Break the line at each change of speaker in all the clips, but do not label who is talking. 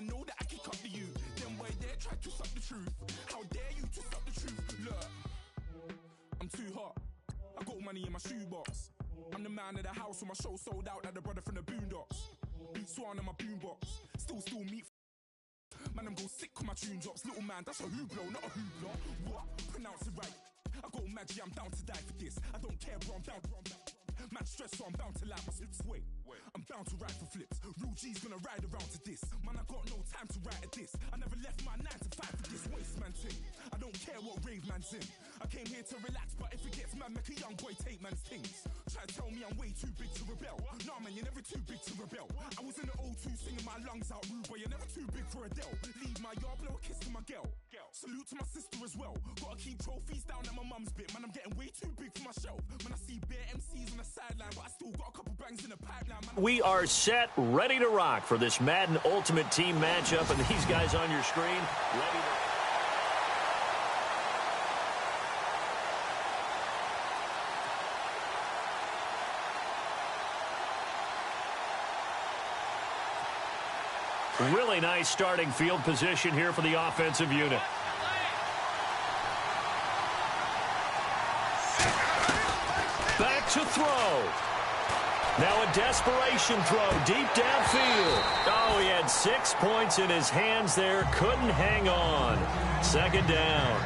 man know that I kick up the you. Then why dare try to suck the truth? How dare you to suck the truth? Look, I'm too hot. I got money in my shoebox. I'm the man of the house when my show sold out like the brother from the Boondocks. Beat Swan in my boombox. Still meat. Man, I'm go sick when my tune drops. Little man, that's a hooplo, not a hoopla. What? Pronounce it right. I got magic, I'm down to die for this. I don't care, bro, I'm down. Man, stress, so I'm bound to lie my slips. Wait, I'm bound to ride for flips. Real G's gonna ride around to this. Man, I got no time to write at this. I never left my 9 to 5 for this waste man thing. I don't care what rave man's in. I came here to relax, but if it gets mad, make a young boy take man's things. Try to tell me I'm way too big to rebel. Nah, man, you're never too big to rebel. I was in the O2 singing my lungs out, rude, but you're never too big for Adele. Leave my yard, blow a kiss to my girl. Salute to my sister as well. Gotta keep trophies down at my mum's bit. Man, I'm getting way too big for my shelf. Man, I see bare MCs on the sideline, but I still got a couple bangs in the pipeline. Man,
we are set, ready to rock for this Madden Ultimate Team matchup, and these guys on your screen ready to... Really nice starting field position here for the offensive unit. Back to throw. Now a desperation throw deep downfield. Oh, he had 6 points in his hands there. Couldn't hang on. Second down.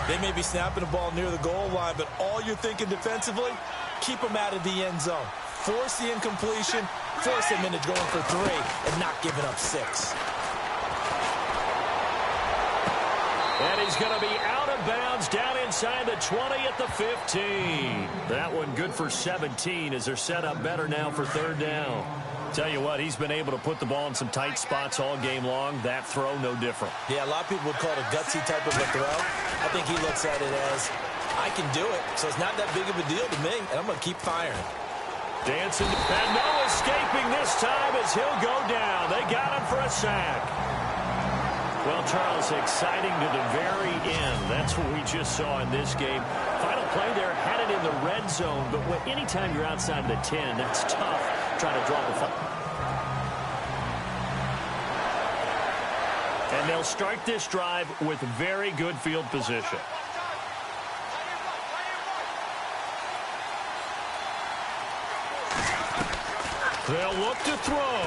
They may be snapping the ball near the goal line, but all you're thinking defensively, keep them out of the end zone. Force the incompletion, force them into going for 3, and not giving up 6.
And he's going to be out of bounds down inside the 20 at the 15. That one good for 17 as they're set up better now for third down. Tell you what, he's been able to put the ball in some tight spots all game long. That throw, no different.
Yeah, a lot of people would call it a gutsy type of a throw. I think he looks at it as, I can do it, so it's not that big of a deal to me, and I'm going to keep firing.
Dancing, and no escaping this time as he'll go down. They got him for a sack. Well, Charles, exciting to the very end. That's what we just saw in this game. Final play there, had it in the red zone, but anytime you're outside the 10, that's tough trying to draw the foul. And they'll start this drive with very good field position. They'll look to throw.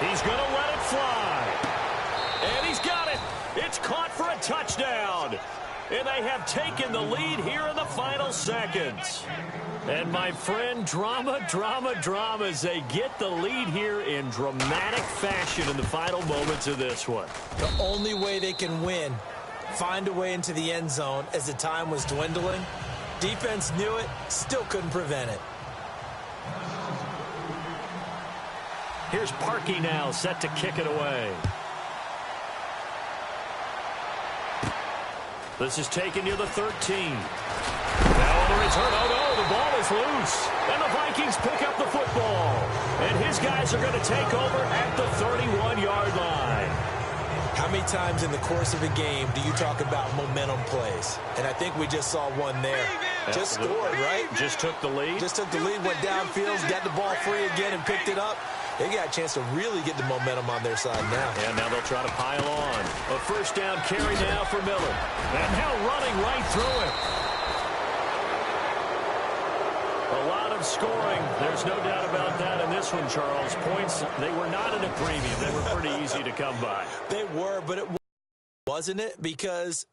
He's going to let it fly. And he's got it. It's caught for a touchdown. And they have taken the lead here in the final seconds. And my friend, drama as they get the lead here in dramatic fashion in the final moments of this one.
The only way they can win, find a way into the end zone as the time was dwindling. Defense knew it, still couldn't prevent it.
Here's Parkey now, set to kick it away. This is taken near the 13. Now on the return, oh no, the ball is loose. And the Vikings pick up the football. And his guys are going to take over at the 31-yard line.
How many times in the course of a game do you talk about momentum plays? And I think we just saw one there. Just scored, right?
Just took the lead.
Just took the lead, went downfield, got the ball free again and picked it up. They got a chance to really get the momentum on their side now.
And now they'll try to pile on. A first down carry now for Miller. And now running right through it. A lot of scoring. There's no doubt about that in this one, Charles. Points, they were not at a premium. They were pretty easy to come by.
They were, but it wasn't it? Because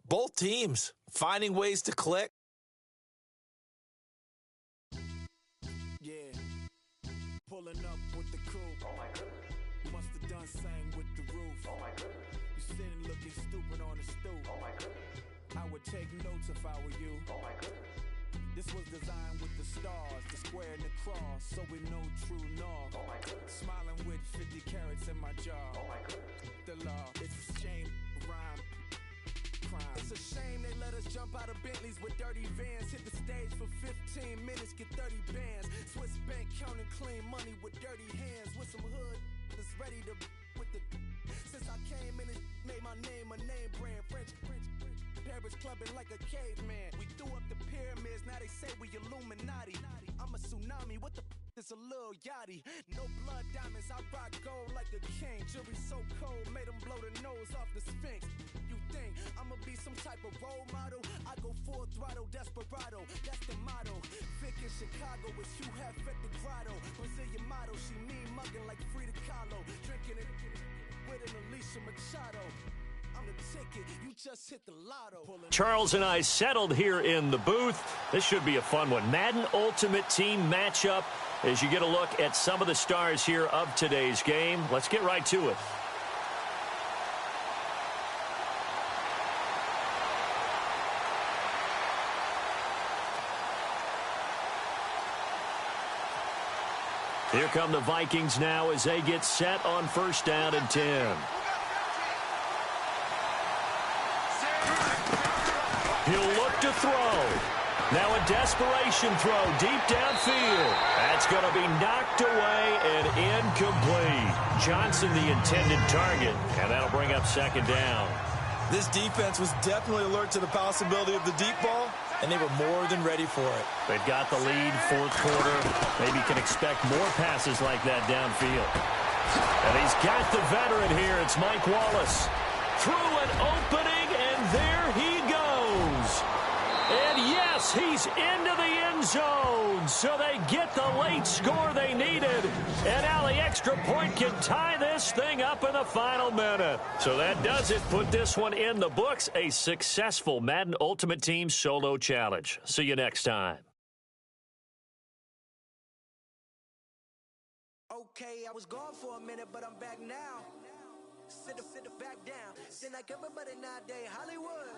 both teams finding ways to click.
Pulling up with the crew. Oh my goodness. Must have done same with the roof. Oh my goodness. You sitting looking stupid on the stoop. Oh my goodness. I would take notes if I were you. Oh my goodness. This was designed with the stars, the square and the cross, so we know true north. Oh my goodness. Smiling with 50 carats in my jaw. Oh my goodness. The law. It's a shame. Rhyme. Crime. It's a shame they let us jump out of Bentleys with dirty vans. Hit the stage for 15 minutes, get 30 bands. Swiss bank counting clean money with dirty hands. With some hood that's ready to with the. Since I came in, it made my name a name brand. French. Paris clubbing like a caveman. We threw up the pyramids, now they say we Illuminati. I'm a tsunami, what the is a little yachty. No blood diamonds, I rock gold like a the king, jury so cold, made him blow the nose off the Sphinx. You think I'ma be some type of role model? I go full throttle, desperado, that's the motto. Vic in Chicago is Hugh Hef at the grotto. Brazilian model, she mean mugging like Frida Kahlo. Drinking it with an Alicia Machado. I'm the ticket, you just hit the lotto.
Charles and I settled here in the booth. This should be a fun one. Madden Ultimate Team matchup as you get a look at some of the stars here of today's game. Let's get right to it. Here come the Vikings now as they get set on 1st down and 10. He'll look to throw. Now a desperation throw deep downfield. That's going to be knocked away and incomplete. Johnson the intended target, and that'll bring up 2nd down.
This defense was definitely alert to the possibility of the deep ball, and they were more than ready for it.
They've got the lead, 4th quarter. Maybe can expect more passes like that downfield. And he's got the veteran here. It's Mike Wallace. Through an opening, and there he goes. And yes, he's into the end zone. So they get the late score they needed. And now the extra point can tie this thing up in the final minute. So that does it. Put this one in the books. A successful Madden Ultimate Team solo challenge. See you next time.
Okay, I was gone for a minute, but I'm back now. Sit back down. Seem like everybody nowadays, Hollywood.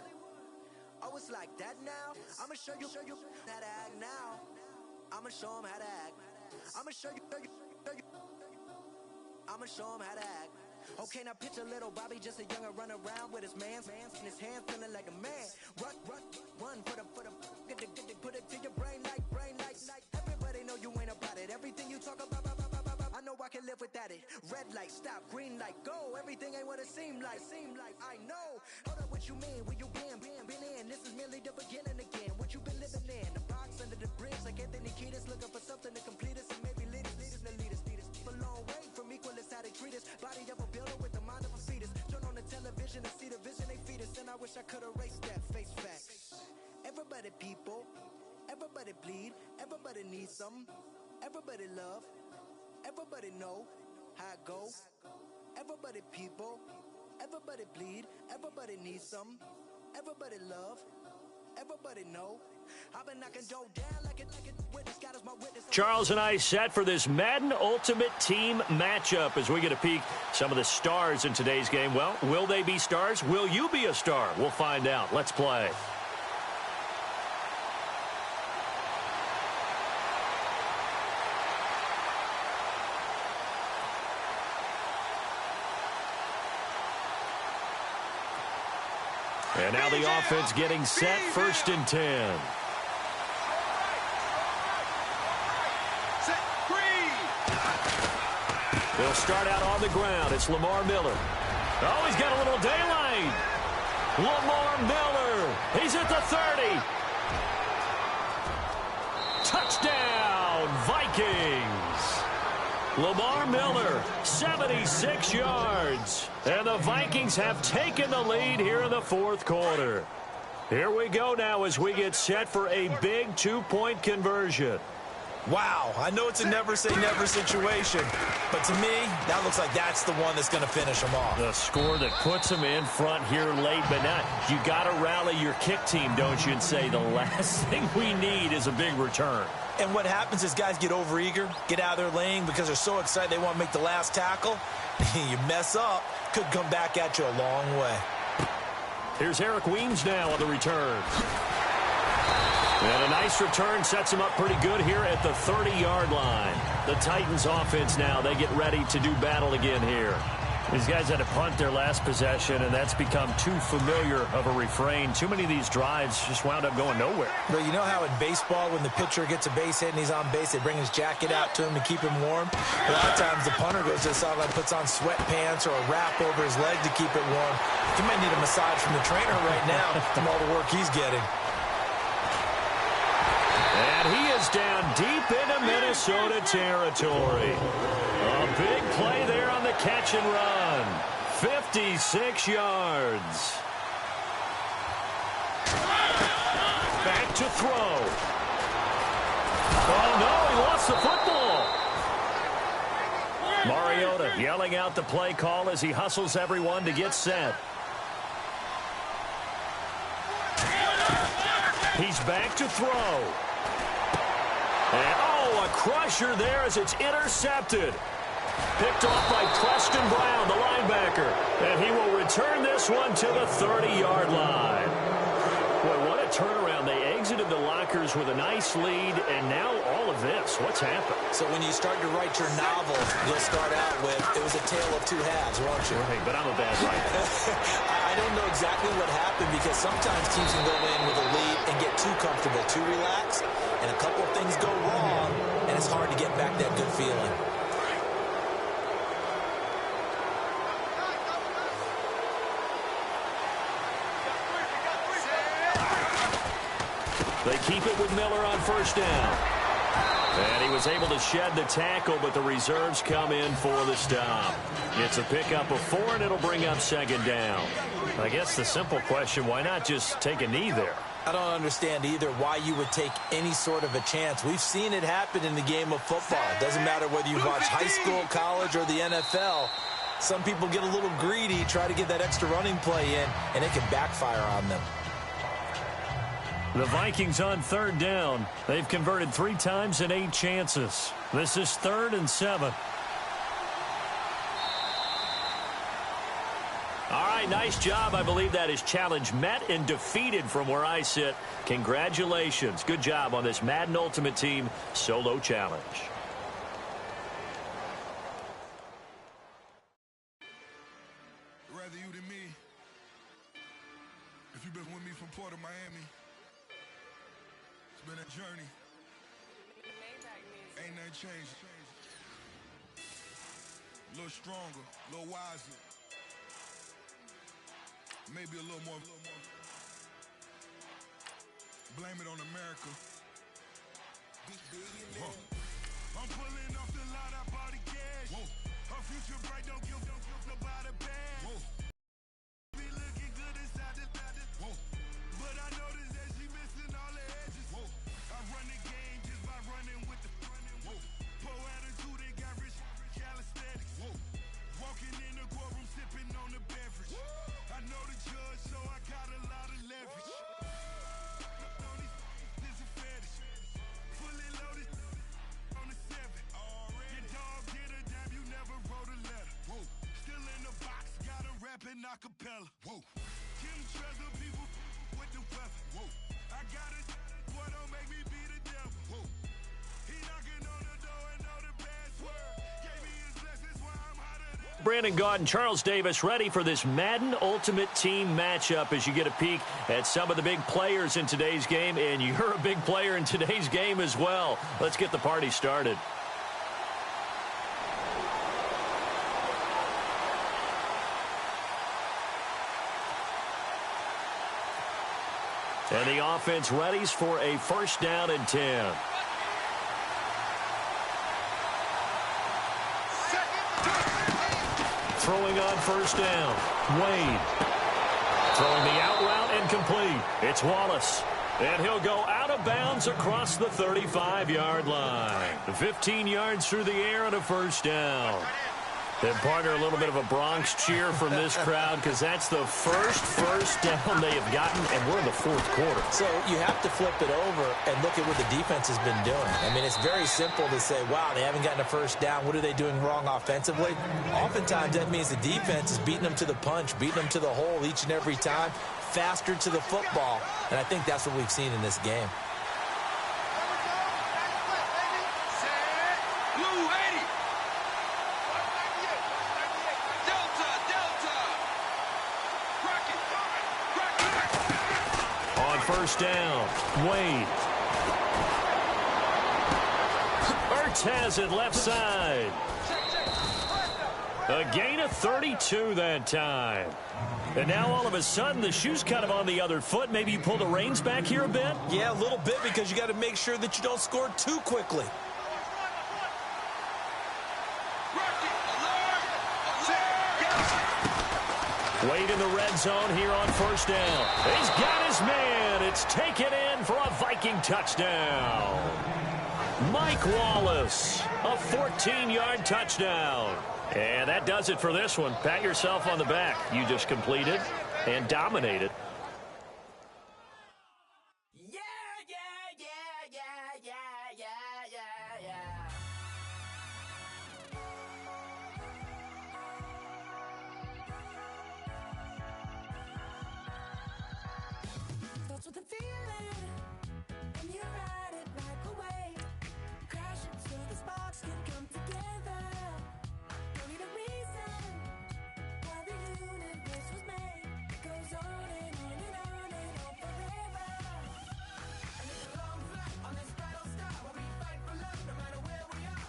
Oh, it's like that now. I'ma show you how to act now. I'ma show them how to act. I'ma show you. I'ma show them how to act. Okay, now picture little Bobby, just a younger run around with his man's in his hand, feeling like a man. Run for the get put it to your brain like. Everybody know you ain't about it. Everything you talk about. I know I can live without it. Red light, stop, green light, go. Everything ain't what it seem like. I know. Hold up, what you mean? Where you been in? This is merely the beginning again. What you been living in? The box under the bridge, like Anthony Kiedis, looking for something to complete us and maybe lead us. A long way from equal is how they treat us. Body of a builder with the mind of a fetus. Turn on the television and see the vision they feed us, and I wish I could erase that. Face facts. Everybody people, everybody bleed, everybody needs something, everybody love. Everybody know how it go. Everybody people, everybody bleed, everybody needs something, everybody love, everybody know. I've been knocking dough down like it witness, God is my witness.
Charles and I set for this Madden Ultimate Team matchup as we get a peek some of the stars in today's game. Well, will they be stars? Will you be a star? We'll find out. Let's play. And now the offense getting set, 1st and 10. They'll start out on the ground. It's Lamar Miller. Oh, he's got a little daylight. Lamar Miller. He's at the 30. Touchdown, Vikings. Lamar Miller, 76 yards. And the Vikings have taken the lead here in the 4th quarter. Here we go now as we get set for a big 2-point conversion.
Wow, I know it's a never-say-never situation, but to me, that looks like that's the one that's going to finish them off.
The score that puts them in front here late, but now you got to rally your kick team, don't you, and say the last thing we need is a big return.
And what happens is guys get overeager, get out of their lane because they're so excited they want to make the last tackle. You mess up, could come back at you a long way.
Here's Eric Weems now on the return. And a nice return sets him up pretty good here at the 30-yard line. The Titans offense now, they get ready to do battle again here. These guys had to punt their last possession, and that's become too familiar of a refrain. Too many of these drives just wound up going nowhere.
But you know how in baseball, when the pitcher gets a base hit and he's on base, they bring his jacket out to him to keep him warm? A lot of times the punter goes to the sideline, puts on sweatpants or a wrap over his leg to keep it warm. He might need a massage from the trainer right now from all the work he's getting.
And he is down deep into Minnesota territory. A big play there on the catch and run. 56 yards. Back to throw. Oh, no, he lost the football. Mariota yelling out the play call as he hustles everyone to get set. He's back to throw. And, oh, a crusher there as it's intercepted. Picked off by Preston Brown, the linebacker. And he will return this one to the 30-yard line. Boy, what a turnaround. They exited the lockers with a nice lead, and now all of this. What's happened?
So when you start to write your novel, you'll start out with, it was a tale of two halves, won't you?
Right, but I'm a bad writer.
I don't know exactly what happened because sometimes teams can go in with a lead and get too comfortable, too relaxed, and a couple of things go wrong, and it's hard to get back that good feeling.
They keep it with Miller on first down. And he was able to shed the tackle, but the reserves come in for the stop. It's a pickup of 4, and it'll bring up second down. I guess the simple question, why not just take a knee there?
I don't understand either why you would take any sort of a chance. We've seen it happen in the game of football. It doesn't matter whether you watch high school, college, or the NFL. Some people get a little greedy, try to get that extra running play in, and it can backfire on them.
The Vikings on third down. They've converted 3 times in 8 chances. This is 3rd and 7. All right, nice job. I believe that is challenge met and defeated from where I sit. Congratulations. Good job on this Madden Ultimate Team solo challenge.
Rather you than me. If you've been with me from Port of Miami, it's been a journey. Ain't nothing changed. A little stronger, a little wiser. Maybe a little more. Blame it on America. I'm pulling off the lot, I bought the cash. Her future bright, don't give nobody bad. Be looking good inside the but I noticed that she missing all the edges. I run the game just by running with the poor attitude, they got rich calisthenics. Walking in the courtroom, sipping on the beverage. I know the judge, so I got a lot of leverage. This is a fetish. Fully loaded on the 7. Your dog did a damn, you never wrote a letter. Still in the box, got a rapping acapella. Kim treasure people with the weapon. I got it, boy, don't make me be the devil. He knocking on the door and know the password. Gave me his blessings while I'm hotter than
Brandon Gaud and Charles Davis ready for this Madden Ultimate Team matchup as you get a peek at some of the big players in today's game, and you're a big player in today's game as well. Let's get the party started. And the offense readies for a first down and 10. Throwing on first down. Wade. Throwing the out route and complete. It's Wallace. And he'll go out of bounds across the 35-yard line. 15 yards through the air and a first down. And partner, a little bit of a Bronx cheer from this crowd because that's the first down they have gotten, and we're in the 4th quarter.
So you have to flip it over and look at what the defense has been doing. I mean, it's very simple to say, wow, they haven't gotten a first down. What are they doing wrong offensively? Oftentimes that means the defense is beating them to the punch, beating them to the hole each and every time, faster to the football, and I think that's what we've seen in this game.
First down, Wade. Ertz has it left side. A gain of 32 that time. And now all of a sudden the shoe's kind of on the other foot. Maybe you pull the reins back here a bit?
Yeah, a little bit because you got to make sure that you don't score too quickly.
Wade in the red zone here on first down. He's got his man. It's taken in for a Viking touchdown. Mike Wallace, a 14-yard touchdown. And that does it for this one. Pat yourself on the back. You just completed and dominated.
With the feeling, and you ride it like a wave, crashing so the sparks can come together. Don't need a reason why the universe was made. It goes on and on and on and on forever. And it's a long flight on this battle star where we fight for love no matter where we are.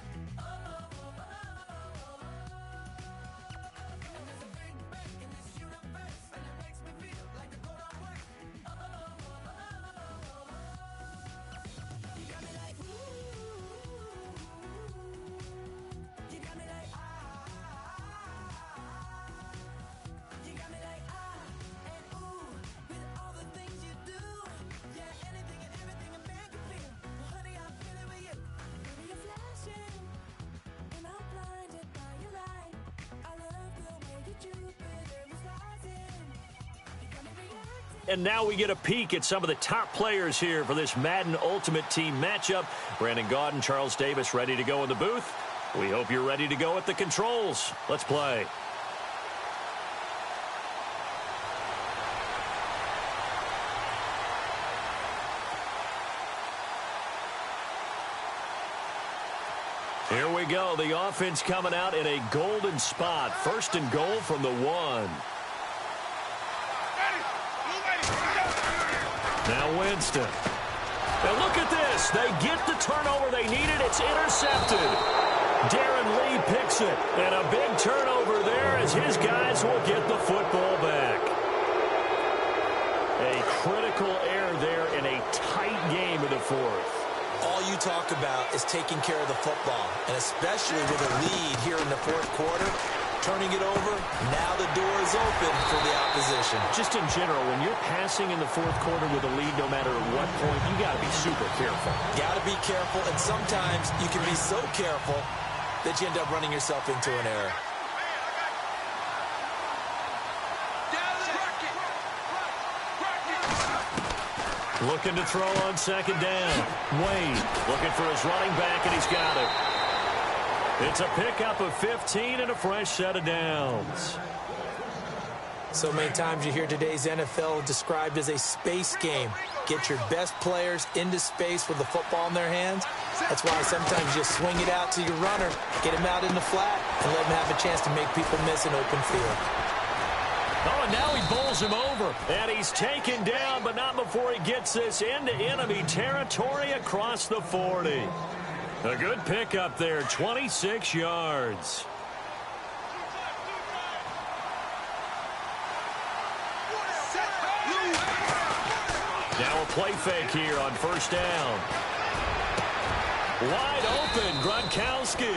And there's a big bang in this universe, and it makes me feel like the go don't work.
And now we get a peek at some of the top players here for this Madden Ultimate Team matchup. Brandon Gaudin, Charles Davis ready to go in the booth. We hope you're ready to go at the controls. Let's play. Here we go. The offense coming out in a golden spot. First and goal from the 1. Now Winston. And look at this. They get the turnover they needed. It's intercepted. Darren Lee picks it. And a big turnover there as his guys will get the football back. A critical error there in a tight game in the fourth.
All you talk about is taking care of the football, and especially with a lead here in the fourth quarter. Turning it over, now the door is open for the opposition.
Just in general, when you're passing in the fourth quarter with a lead, no matter at what point, you got to be super careful.
Got to be careful, and sometimes you can be so careful that you end up running yourself into an error.
Looking to throw on second down. Wade looking for his running back, and he's got it. It's a pickup of 15 and a fresh set of downs.
So many times you hear today's NFL described as a space game. Get your best players into space with the football in their hands. That's why sometimes you swing it out to your runner, get him out in the flat, and let him have a chance to make people miss an open field.
Oh, and now he bowls him over. And he's taken down, but not before he gets this into enemy territory across the 40. A good pickup there, 26 yards. Now a play fake here on first down. Wide open, Gronkowski.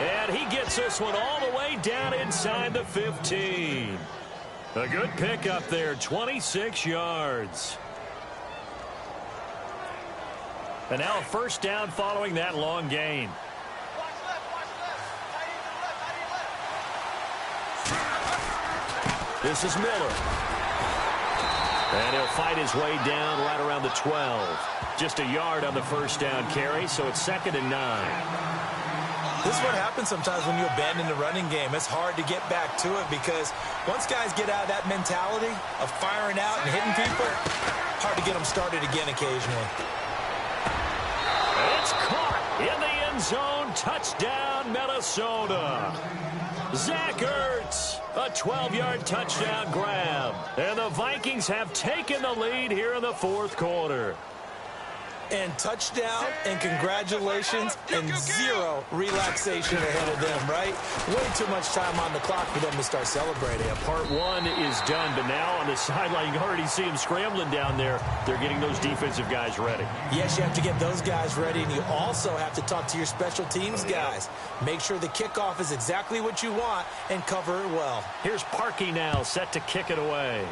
And he gets this one all the way down inside the 15. A good pickup there, 26 yards. And now a first down following that long gain. This is Miller. And he'll fight his way down right around the 12. Just a yard on the first down carry, so it's 2nd and 9.
This is what happens sometimes when you abandon the running game. It's hard to get back to it because once guys get out of that mentality of firing out and hitting people, hard to get them started again occasionally.
It's caught in the end zone. Touchdown, Minnesota. Zach Ertz, a 12-yard touchdown grab. And the Vikings have taken the lead here in the fourth quarter.
And touchdown and congratulations and zero relaxation ahead of them, right? Way too much time on the clock for them to start celebrating.
Yeah, part one is done, but now on the sideline, you can already see them scrambling down there. They're getting those defensive guys ready.
Yes, you have to get those guys ready, and you also have to talk to your special teams guys. Make sure the kickoff is exactly what you want and cover it well.
Here's Parkey now, set to kick it away.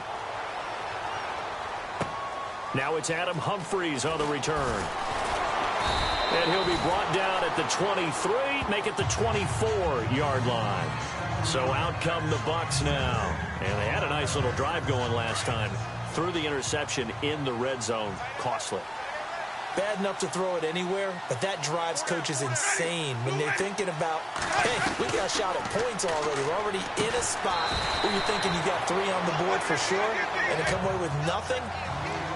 Now it's Adam Humphries on the return. And he'll be brought down at the 23, make it the 24-yard line. So out come the Bucs now. And they had a nice little drive going last time. Threw the interception in the red zone. Costly.
Bad enough to throw it anywhere, but that drives coaches insane when they're thinking about, hey, we got a shot at points already. We're already in a spot where you're thinking you got 3 on the board for sure, and to come away with nothing,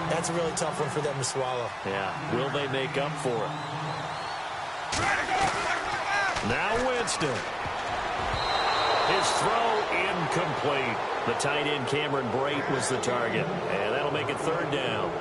that's a really tough one for them to swallow.
Yeah, will they make up for it? Now Winston. His throw incomplete. The tight end Cameron Brate was the target, and that'll make it 3rd down.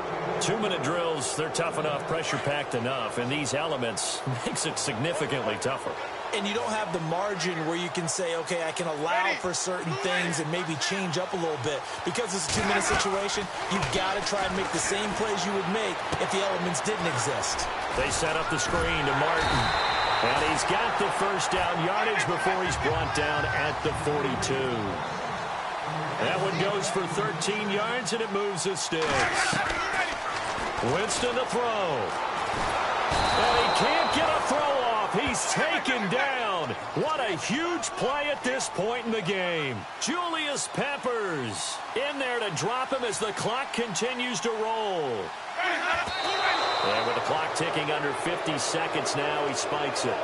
2-minute drills, they're tough enough, pressure-packed enough, and these elements makes it significantly tougher.
And you don't have the margin where you can say, okay, I can allow for certain things and maybe change up a little bit. Because it's a 2-minute situation, you've got to try and make the same plays you would make if the elements didn't exist.
They set up the screen to Martin. And he's got the 1st down yardage before he's brought down at the 42. That one goes for 13 yards, and it moves the sticks. Winston to throw. And he can't get a throw off. He's taken down. What a huge play at this point in the game. Julius Peppers in there to drop him as the clock continues to roll. And with the clock ticking under 50 seconds now, he spikes it.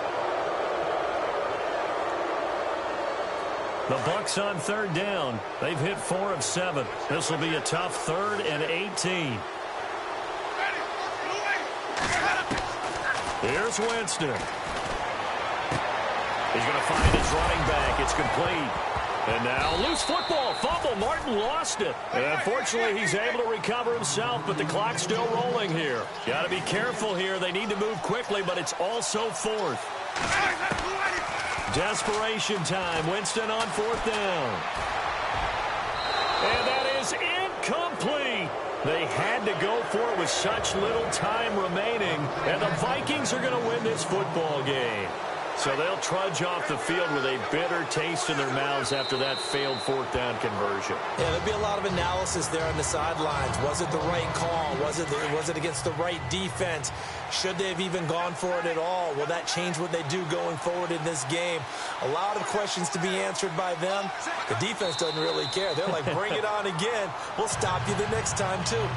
The Bucs on 3rd down. They've hit 4 of 7. This will be a tough 3rd and 18. Here's Winston. He's going to find his running back. It's complete. And now loose football. Fumble. Martin lost it. And unfortunately, he's able to recover himself, but the clock's still rolling here. Got to be careful here. They need to move quickly, but it's also 4th. Desperation time. Winston on 4th down. And that is incomplete. They had to go for it with such little time remaining. And the Vikings are going to win this football game. So they'll trudge off the field with a bitter taste in their mouths after that failed 4th down conversion.
Yeah, there'll be a lot of analysis there on the sidelines. Was it the right call? Was it against the right defense? Should they have even gone for it at all? Will that change what they do going forward in this game? A lot of questions to be answered by them. The defense doesn't really care. They're like, bring it on again. We'll stop you the next time, too.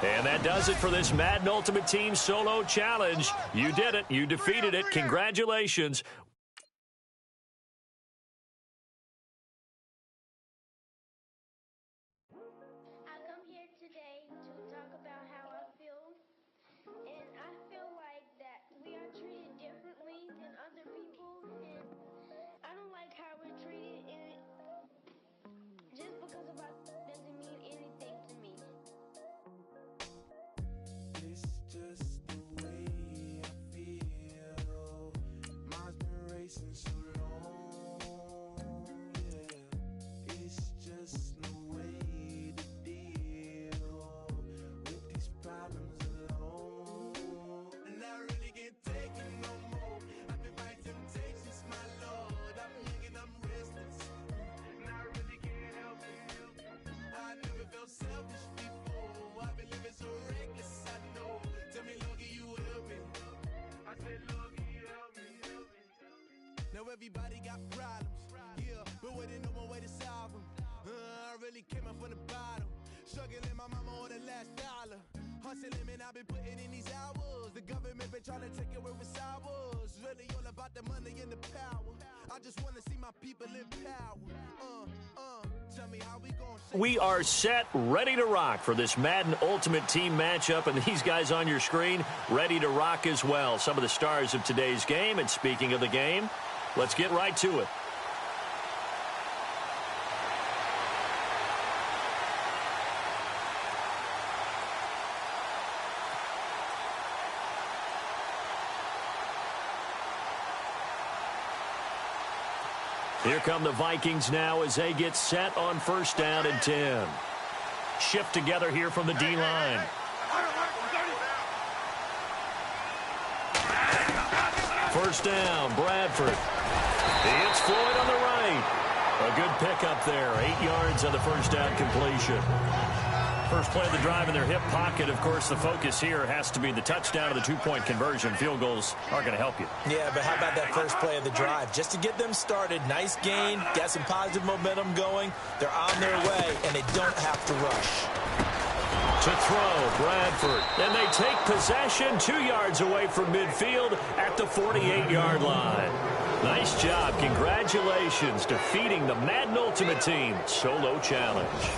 And that does it for this Madden Ultimate Team Solo Challenge. You did it. You defeated it. Congratulations.
I come here today to talk about how I feel. And I feel like that we are treated differently than other people. And I don't like how we're treated. And just because of our doesn't mean anything to me.
It's just the way I feel. Mine's been racing so long, yeah. It's just no way to deal with these problems alone. And I really can't take it no more. I've been by temptations, my Lord. I'm young and I'm restless, and I really can't help it. I never felt selfish before. I've been living so reckless, I know. Tell me, Lord, can you help me? I said, Lord, can you help me? Now everybody got problems, yeah, but waiting no more way to solve them. I really came up from the bottom, struggling my mama on the last dollar. Hustling, man, I've been putting in these hours. The government been trying to take away what's ours. Really all about the money and the power. I just want to see my people in power.
We are set, ready to rock for this Madden Ultimate Team matchup, and these guys on your screen ready to rock as well. Some of the stars of today's game, and speaking of the game, let's get right to it. Here come the Vikings now as they get set on 1st down and 10. Shift together here from the D-line. First down, Bradford. It's Floyd on the right. A good pickup there. 8 yards on the first down completion. First play of the drive in their hip pocket. Of course, the focus here has to be the touchdown of the 2-point conversion. Field goals aren't going to help you.
Yeah, but how about that first play of the drive? Just to get them started, nice gain, got some positive momentum going. They're on their way, and they don't have to rush.
To throw, Bradford. And they take possession 2 yards away from midfield at the 48-yard line. Nice job. Congratulations, defeating the Madden Ultimate Team solo challenge.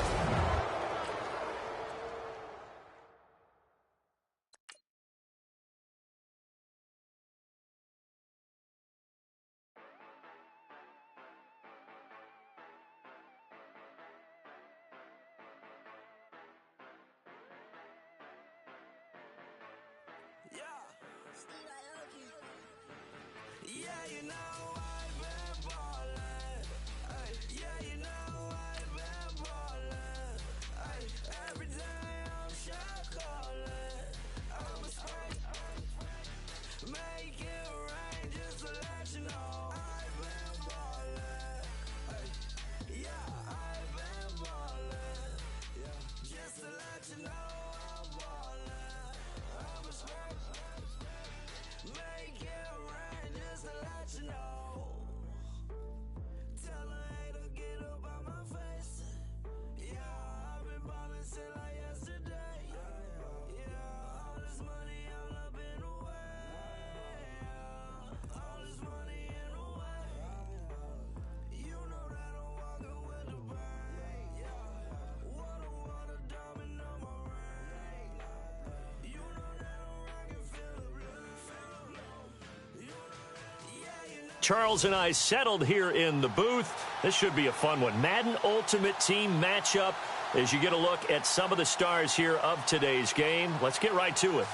Charles and I settled here in the booth. This should be a fun one. Madden Ultimate Team matchup as you get a look at some of the stars here of today's game. Let's get right to it.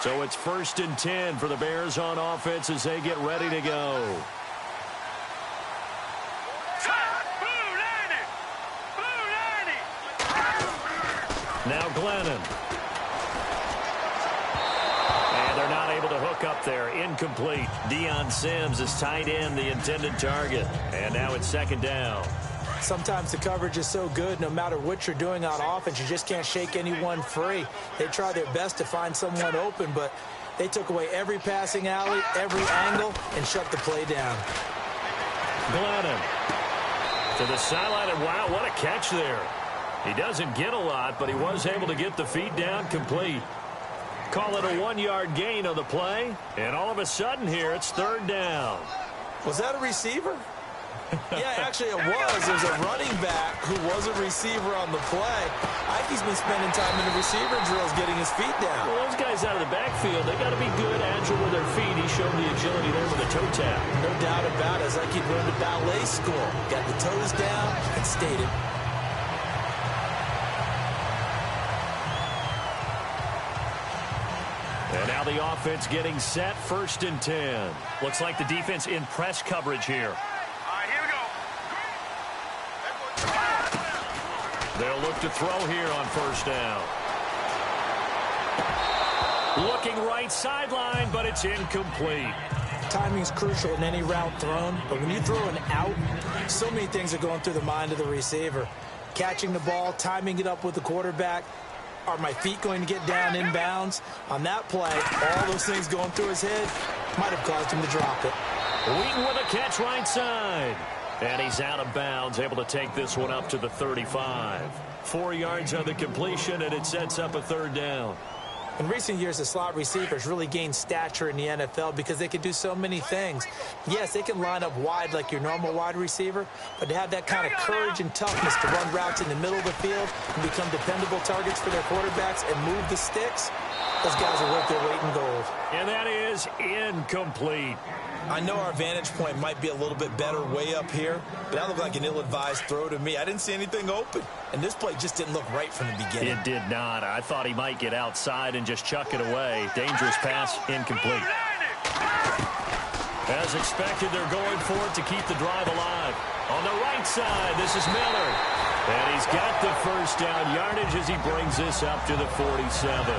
So it's 1st and 10 for the Bears on offense as they get ready to go. Now Glennon. And they're not able to hook up there. Incomplete. Deion Sims is tight end, the intended target. And now it's 2nd down.
Sometimes the coverage is so good, no matter what you're doing on offense, you just can't shake anyone free. They try their best to find someone open, but they took away every passing alley, every angle, and shut the play down.
Glennon to the sideline, and wow, what a catch there. He doesn't get a lot, but he was able to get the feet down complete. Call it a 1-yard gain on the play, and all of a sudden here, it's 3rd down.
Was that a receiver? Yeah, actually it was. There's a running back who was a receiver on the play. Ike's been spending time in the receiver drills getting his feet down.
Well, those guys out of the backfield, they got to be good, agile with their feet. He showed the agility there with a toe tap.
No doubt about it. It's like he'd learned at ballet school. Got the toes down and stayed it.
And now the offense getting set, 1st and 10. Looks like the defense in press coverage here.
All right, here we go.
They'll look to throw here on 1st down. Looking right sideline, but it's incomplete.
Timing's crucial in any route thrown, but when you throw an out, so many things are going through the mind of the receiver. Catching the ball, timing it up with the quarterback. Are my feet going to get down inbounds? On that play, all those things going through his head might have caused him to drop it.
Wheaton with a catch right side. And he's out of bounds, able to take this one up to the 35. 4 yards on the completion, and it sets up a third down.
In recent years, the slot receivers really gained stature in the NFL because they can do so many things. Yes, they can line up wide like your normal wide receiver, but to have that kind of courage and toughness to run routes in the middle of the field and become dependable targets for their quarterbacks and move the sticks, those guys are worth their weight in gold.
And that is incomplete.
I know our vantage point might be a little bit better way up here, but that looked like an ill-advised throw to me. I didn't see anything open, and this play just didn't look right from the beginning.
It did not. I thought he might get outside and just chuck it away. Dangerous pass, incomplete. As expected, they're going for it to keep the drive alive. On the right side, this is Miller. And he's got the first down yardage as he brings this up to the 47.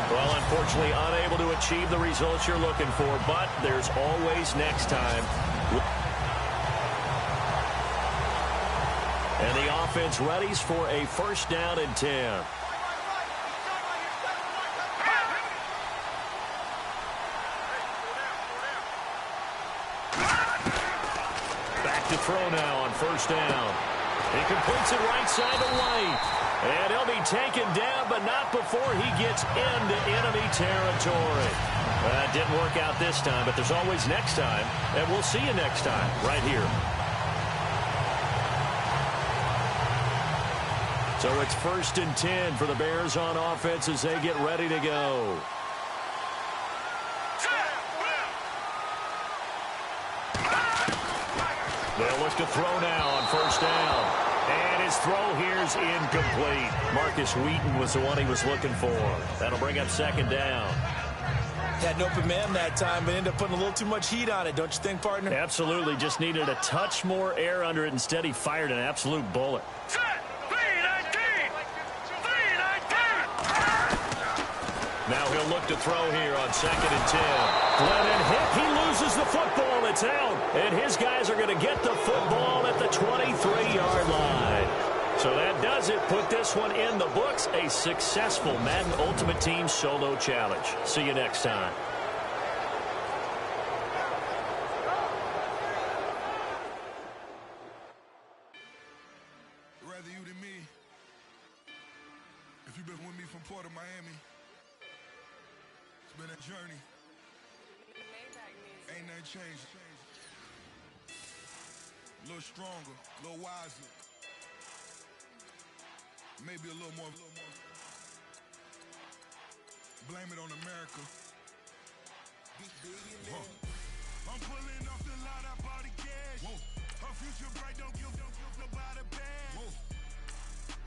Well, unfortunately, unable to achieve the results you're looking for, but there's always next time. And the offense readies for a first down and 10. Back to throw now on first down. He completes it right side to White. And he'll be taken down, but not before he gets into enemy territory. That didn't work out this time, but there's always next time. And we'll see you next time right here. So it's first and 10 for the Bears on offense as they get ready to go. They'll look to throw now on first down. And his throw here is incomplete. Marcus Wheaton was the one he was looking for. That'll bring up second down.
Had an open man that time, but ended up putting a little too much heat on it, don't you think, partner?
Absolutely. Just needed a touch more air under it. Instead, he fired an absolute bullet. Now he'll look to throw here on second and 10. Glennon hit. He loses the football. It's out. And his guys are going to get the football at the 23-yard line. So that does it. Put this one in the books. A successful Madden Ultimate Team Solo Challenge. See you next time.
Rather you than me. If you've been with me from Port of Miami, it's been a journey. Ain't nothing changed. A little stronger, a little wiser. Maybe a little more. Blame it on America. I'm pulling off the lot, I bought the cash. Her future bright, don't give nobody bad.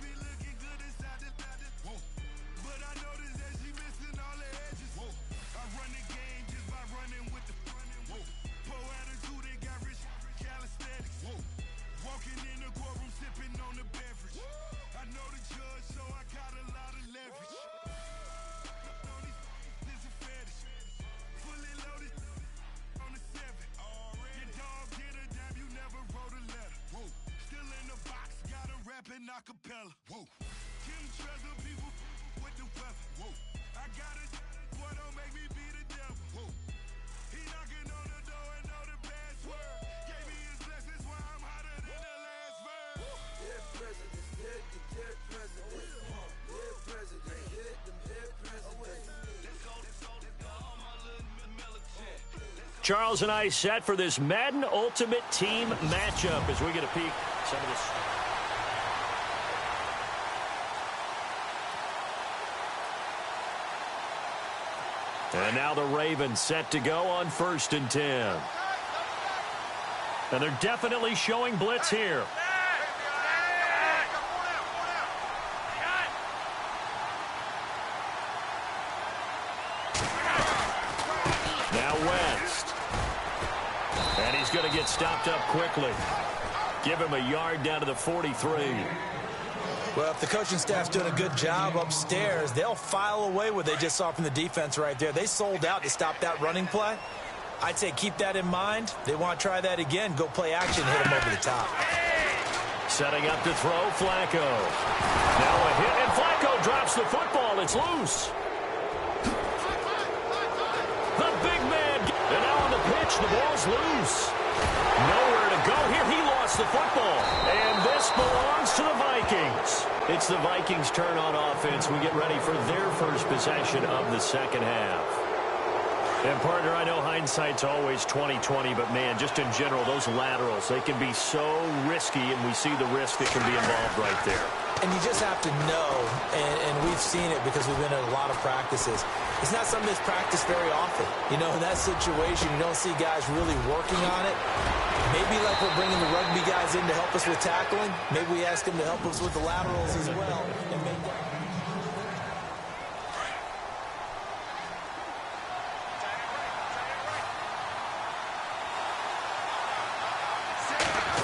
Be looking good inside the but I noticed that she missing all the edges. I run the game just by running with the poor attitude, they got rich calisthenics. Walking in the courtroom, sipping on the beverage. I know the judge, so I got a lot of leverage. This a fetish. Fully loaded on the 7. Your dog get a dime, you never wrote a letter. Still in the box, got a rapping acapella. Kim treasure people with the weapon. I got a boy, don't make me be the devil. He knocking on the door and know the password. Gave me his blessings while I'm hotter than the last verse. Dead presidents, dead presidents. Dead presidents, dead presidents.
Charles and I set for this Madden Ultimate Team matchup as we get a peek at some of this. And now the Ravens set to go on first and 10. And they're definitely showing blitz here. Now West. And he's going to get stopped up quickly. Give him a yard down to the 43.
Well, if the coaching staff's doing a good job upstairs, they'll file away what they just saw from the defense right there. They sold out to stop that running play. I'd say keep that in mind. They want to try that again. Go play action, hit them over the top.
Setting up to throw, Flacco. Now a hit, and Flacco drops the football. It's loose. The big man. And now on the pitch, the ball's loose. Nowhere to go here. He lost the football. And this belongs to the Vikings. It's the Vikings' turn on offense. We get ready for their first possession of the second half. And, partner, I know hindsight's always 20/20, but, man, just in general, those laterals, they can be so risky, and we see the risk that can be involved right there.
And you just have to know, and we've seen it because we've been in a lot of practices. It's not something that's practiced very often. You know, in that situation, you don't see guys really working on it. Maybe like we're bringing the rugby guys in to help us with tackling. Maybe we ask them to help us with the laterals as well. And make that.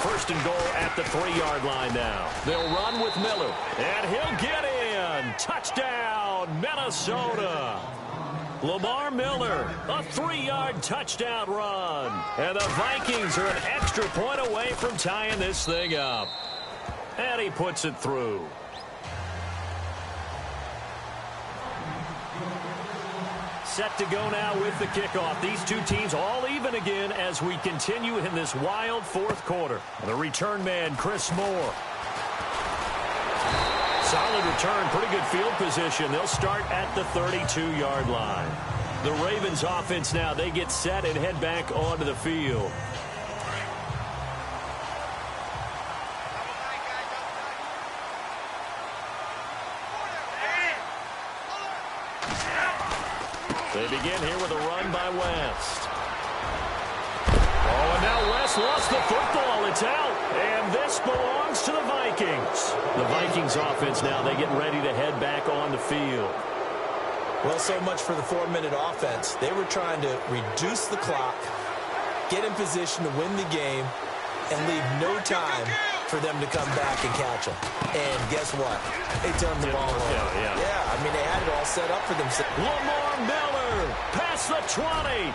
First and goal at the 3-yard line now. They'll run with Miller, and he'll get in. Touchdown, Minnesota. Lamar Miller, a 3-yard touchdown run. And the Vikings are an extra point away from tying this thing up. And he puts it through. Set to go now with the kickoff. These two teams all even again as we continue in this wild fourth quarter. The return man, Chris Moore. Solid return, pretty good field position. They'll start at the 32-yard line. The Ravens offense now, they get set and head back onto the field. They begin here with a run by West. Oh, and now West lost the football. It's out. And this belongs to the Vikings. The Vikings offense now, they get ready to head back on the field.
Well, so much for the 4-minute offense. They were trying to reduce the clock, get in position to win the game, and leave no time for them to come back and catch them. And guess what? They turned the ball over. Yeah, I mean, they had it all set up for themselves.
Lamar Miller past the 20.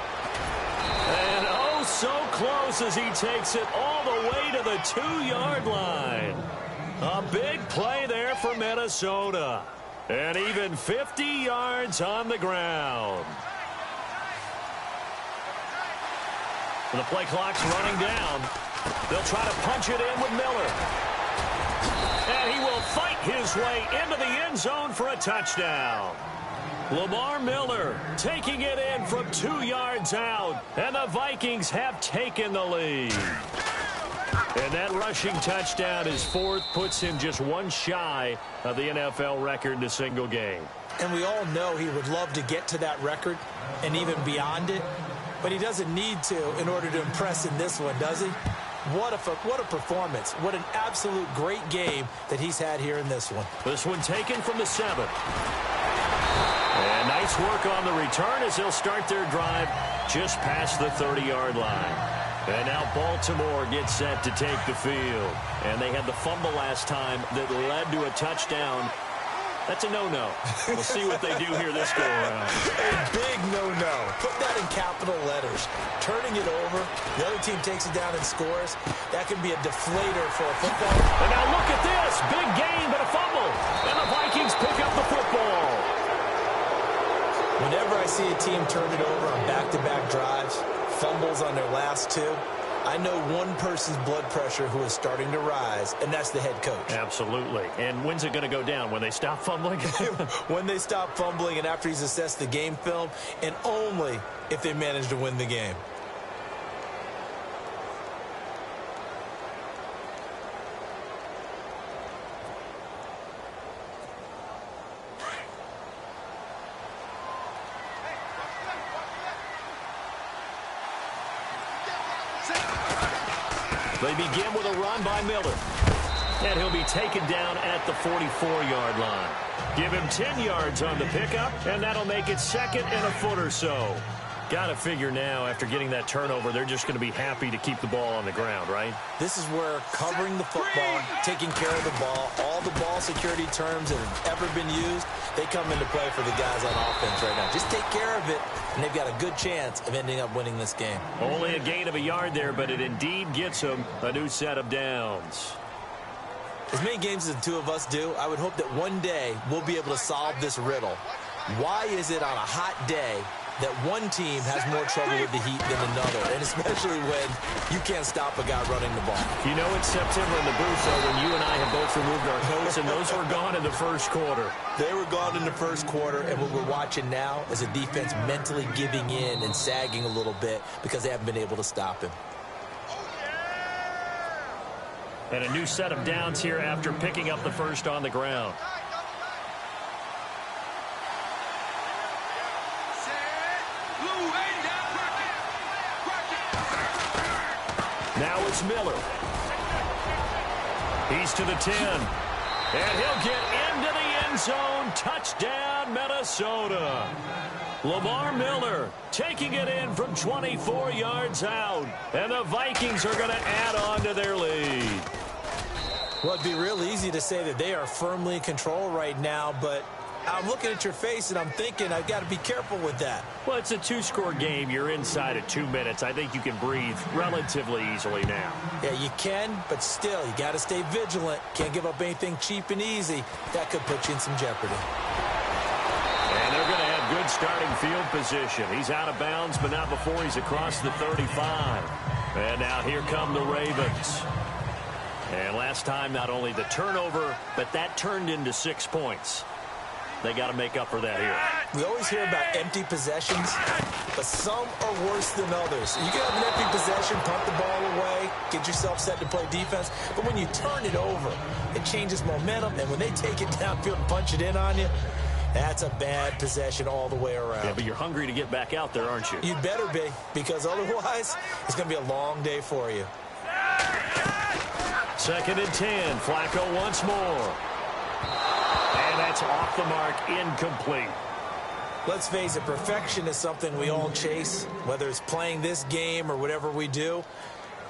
And oh, so close as he takes it all the way to the 2-yard line. A big play there for Minnesota. And even 50 yards on the ground. And the play clock's running down. They'll try to punch it in with Miller. And he will fight his way into the end zone for a touchdown. Lamar Miller taking it in from 2 yards out. And the Vikings have taken the lead. And that rushing touchdown, his fourth, puts him just one shy of the NFL record in a single game.
And we all know he would love to get to that record and even beyond it. But he doesn't need to in order to impress in this one, does he? What a performance. What an absolute great game that he's had here in this one.
This one taken from the 7. And nice work on the return as they'll start their drive just past the 30-yard line. And now Baltimore gets set to take the field. And they had the fumble last time that led to a touchdown. That's a no-no. We'll see what they do here this go-around.
A big no-no. Put that in capital letters. Turning it over, the other team takes it down and scores. That can be a deflator for a football.
And now look at this. Big gain, but a fumble. And the Vikings pick up the football.
Whenever I see a team turn it over on back-to-back drives, fumbles on their last two, I know one person's blood pressure who is starting to rise, and that's the head coach.
Absolutely. And when's it going to go down? When they stop fumbling?
When they stop fumbling and after he's assessed the game film, and only if they manage to win the game.
They begin with a run by Miller. And he'll be taken down at the 44-yard line. Give him 10 yards on the pickup, and that'll make it second and a foot or so. Got to figure now, after getting that turnover, they're just going to be happy to keep the ball on the ground, right?
This is where covering the football, taking care of the ball, all the ball security terms that have ever been used, they come into play for the guys on offense right now. Just take care of it, and they've got a good chance of ending up winning this game.
Only a gain of a yard there, but it indeed gets them a new set of downs.
As many games as the two of us do, I would hope that one day we'll be able to solve this riddle. Why is it on a hot day that one team has more trouble with the heat than another, and especially when you can't stop a guy running the ball.
You know it's September in the booth, though, when you and I have both removed our coats, and those were gone in the first quarter.
They were gone in the first quarter, and what we're watching now is a defense mentally giving in and sagging a little bit because they haven't been able to stop him.
And a new set of downs here after picking up the first on the ground. Now it's Miller. He's to the 10. And he'll get into the end zone. Touchdown, Minnesota. Lamar Miller taking it in from 24 yards out. And the Vikings are going to add on to their lead.
Well, it'd be real easy to say that they are firmly in control right now, but I'm looking at your face and I'm thinking I've got to be careful with that.
Well, it's a two-score game. You're inside of 2 minutes. I think you can breathe relatively easily now.
Yeah, you can, but still, you got to stay vigilant. Can't give up anything cheap and easy. That could put you in some jeopardy.
And they're going to have good starting field position. He's out of bounds, but not before he's across the 35. And now here come the Ravens. And last time, not only the turnover, but that turned into 6 points. They got to make up for that here.
We always hear about empty possessions, but some are worse than others. You can have an empty possession, punt the ball away, get yourself set to play defense, but when you turn it over, it changes momentum, and when they take it downfield and punch it in on you, that's a bad possession all the way around.
Yeah, but you're hungry to get back out there, aren't you?
You'd better be, because otherwise, it's going to be a long day for you.
2nd and 10. Flacco once more. And that's off the mark, incomplete.
Let's face it, perfection is something we all chase, whether it's playing this game or whatever we do.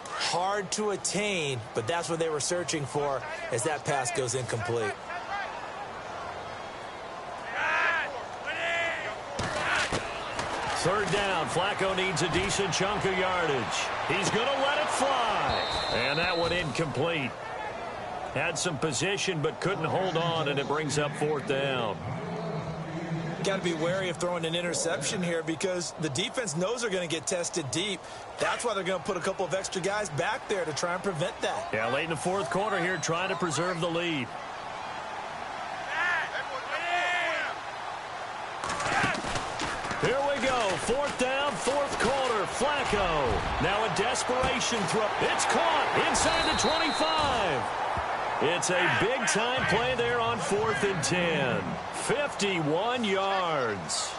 Hard to attain, but that's what they were searching for as that pass goes incomplete.
Third down. Flacco needs a decent chunk of yardage. He's going to let it fly. And that one incomplete. Had some position but couldn't hold on, and it brings up 4th down.
Got to be wary of throwing an interception here because the defense knows they're going to get tested deep. That's why they're going to put a couple of extra guys back there to try and prevent that.
Yeah, late in the 4th quarter here, trying to preserve the lead. Here we go. 4th down, 4th quarter. Flacco. Now a desperation throw. It's caught inside the 25. It's a big-time play there on 4th and 10. 51 yards.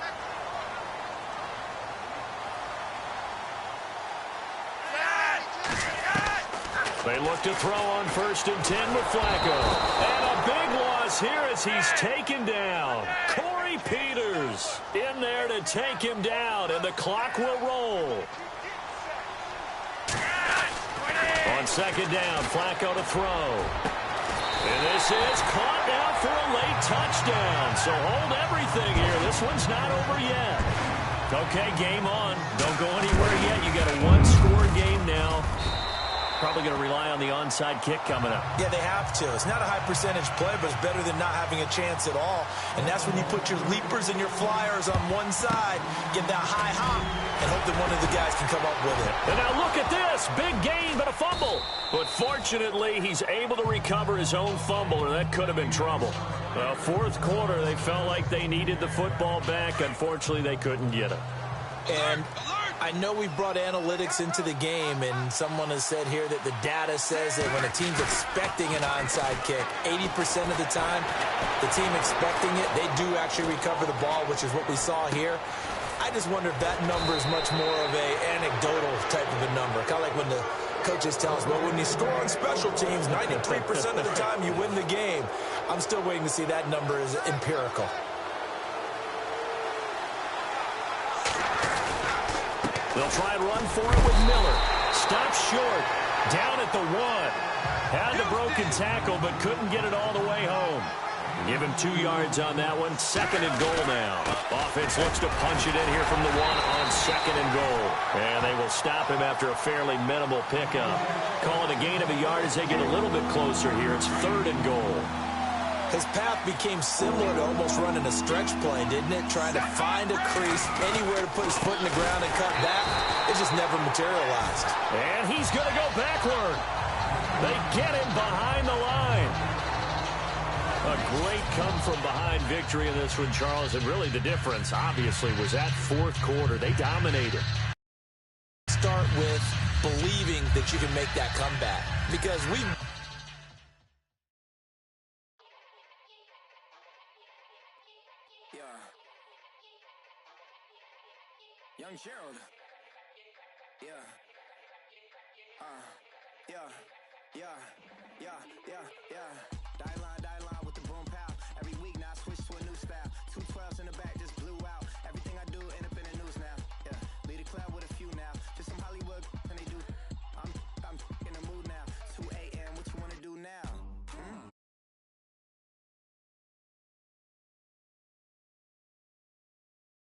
They look to throw on 1st and 10 with Flacco. And a big loss here as he's taken down. Corey Peters in there to take him down, and the clock will roll. On 2nd down, Flacco to throw. And this is caught now for a late touchdown. So hold everything here. This one's not over yet. Okay, game on. Don't go anywhere yet. You got a one-score game now. Probably going to rely on the onside kick coming up.
Yeah, they have to. It's not a high percentage play, but it's better than not having a chance at all. And that's when you put your leapers and your flyers on one side, get that high hop, and hope that one of the guys can come up with it.
And now look at this. Big gain, but a fumble. But fortunately, he's able to recover his own fumble, or that could have been trouble. Well, 4th quarter, they felt like they needed the football back. Unfortunately, they couldn't get it.
And I know we brought analytics into the game, and someone has said here that the data says that when a team's expecting an onside kick, 80% of the time, the team expecting it, they do actually recover the ball, which is what we saw here. I just wonder if that number is much more of a anecdotal type of a number. Kind of like when the coaches tell us, well, when you score on special teams, 93% of the time you win the game. I'm still waiting to see that number is empirical.
They'll try and run for it with Miller. Stops short. Down at the 1. Had the broken tackle, but couldn't get it all the way home. Give him 2 yards on that one. 2nd and goal now. Offense looks to punch it in here from the 1 on 2nd and goal. And they will stop him after a fairly minimal pickup. Calling a gain of a yard as they get a little bit closer here. It's 3rd and goal.
His path became similar to almost running a stretch play, didn't it? Trying to find a crease, anywhere to put his foot in the ground and cut back. It just never materialized.
And he's going to go backward. They get him behind the line. A great come-from-behind victory in this one, Charles. And really the difference, obviously, was that fourth quarter. They dominated.
Start with believing that you can make that comeback. Because we...
Young Gerald. Yeah. Yeah.